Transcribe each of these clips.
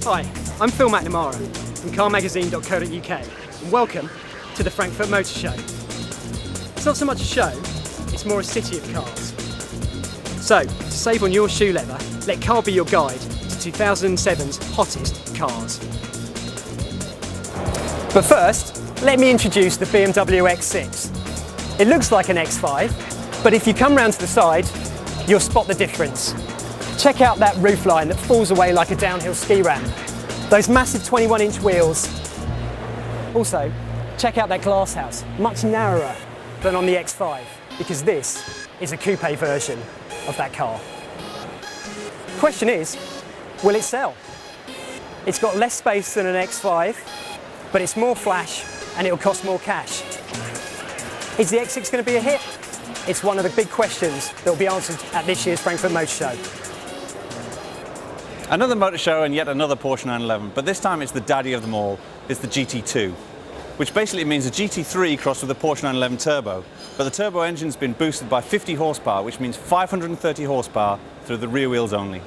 Hi, I'm Phil McNamara from carmagazine.co.uk and welcome to the Frankfurt Motor Show. It's not so much a show, it's more a city of cars. So, to save on your shoe leather, let Car be your guide to 2007's hottest cars. But first, let me introduce the BMW X6. It looks like an X5, but if you come round to the side, you'll spot the difference. Check out that roofline that falls away like a downhill ski ramp. Those massive 21-inch wheels. Also, check out that glass house, much narrower than on the X5, because this is a coupe version of that car. Question is, will it sell? It's got less space than an X5, but it's more flash and it'll cost more cash. Is the X6 going to be a hit? It's one of the big questions that will be answered at this year's Frankfurt Motor Show. Another motor show and yet another Porsche 911, but this time it's the daddy of them all. It's the GT2, which basically means a GT3 crossed with a Porsche 911 turbo. But the turbo engine's been boosted by 50 horsepower, which means 530 horsepower through the rear wheels only.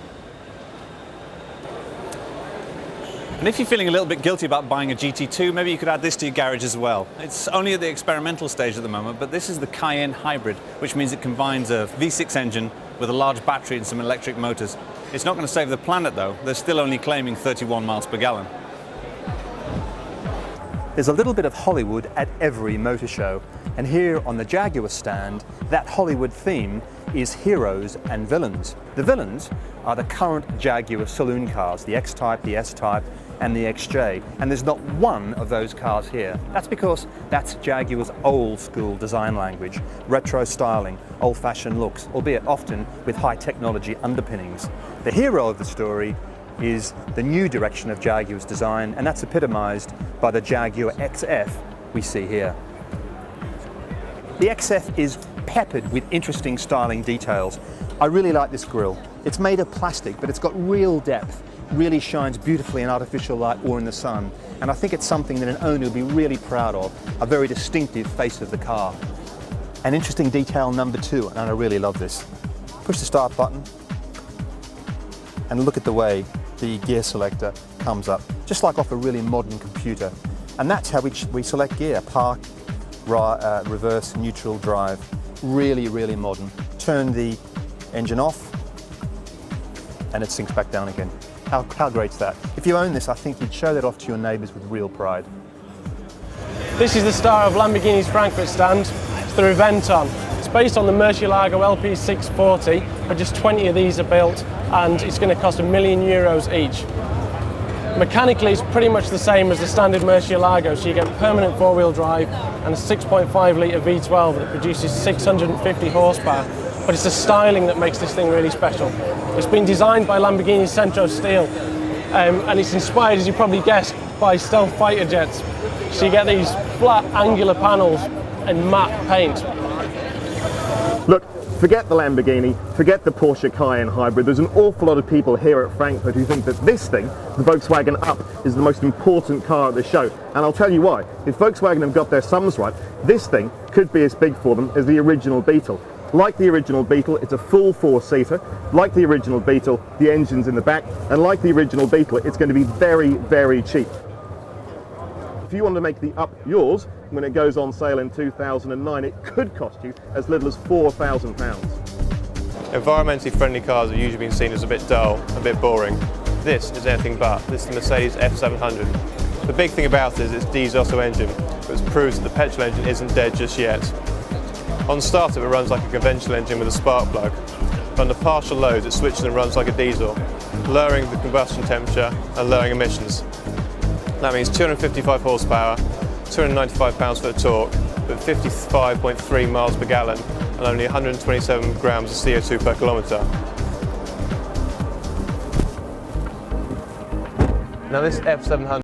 And if you're feeling a little bit guilty about buying a GT2, maybe you could add this to your garage as well. It's only at the experimental stage at the moment, but this is the Cayenne Hybrid, which means it combines a V6 engine with a large battery and some electric motors. It's not going to save the planet though, they're still only claiming 31 miles per gallon. There's a little bit of Hollywood at every motor show, and here on the Jaguar stand, that Hollywood theme is heroes and villains. The villains are the current Jaguar saloon cars, the X-Type, the S-Type, and the XJ, and there's not one of those cars here. That's because that's Jaguar's old school design language, retro styling, old-fashioned looks, albeit often with high technology underpinnings. The hero of the story is the new direction of Jaguar's design, and that's epitomized by the Jaguar XF we see here. The XF is peppered with interesting styling details. I really like this grille. It's made of plastic, but it's got real depth, really shines beautifully in artificial light or in the sun, and I think it's something that an owner will be really proud of, a very distinctive face of the car. An interesting detail number two, and I really love this. Push the start button and look at the way the gear selector comes up, just like off a really modern computer. And that's how we select gear: park, reverse, neutral, drive. Really, really modern. Turn the engine off and it sinks back down again. How great's that? If you own this, I think you'd show that off to your neighbours with real pride. This is the star of Lamborghini's Frankfurt stand. It's the Reventon. It's based on the Murcielago LP640, but just 20 of these are built, and it's going to cost €1 million each. Mechanically, it's pretty much the same as the standard Murcielago, so you get permanent four-wheel drive and a 6.5 litre V12 that produces 650 horsepower. But it's the styling that makes this thing really special. It's been designed by Lamborghini Centro Steel, and it's inspired, as you probably guessed, by stealth fighter jets. So you get these flat, angular panels and matte paint. Look, forget the Lamborghini, forget the Porsche Cayenne Hybrid. There's an awful lot of people here at Frankfurt who think that this thing, the Volkswagen Up, is the most important car at the show. And I'll tell you why. If Volkswagen have got their sums right, this thing could be as big for them as the original Beetle. Like the original Beetle, it's a full four-seater. Like the original Beetle, the engine's in the back. And like the original Beetle, it's going to be very, very cheap. If you want to make the Up yours, when it goes on sale in 2009, it could cost you as little as £4,000. Environmentally friendly cars have usually been seen as a bit dull, a bit boring. This is anything but. This is the Mercedes F700. The big thing about it is its diesel engine, which proves that the petrol engine isn't dead just yet. On startup it runs like a conventional engine with a spark plug. Under partial loads it switches and runs like a diesel, lowering the combustion temperature and lowering emissions. That means 255 horsepower, 295 pounds-foot of torque, with 55.3 miles per gallon and only 127 grams of CO2 per kilometre. Now this F700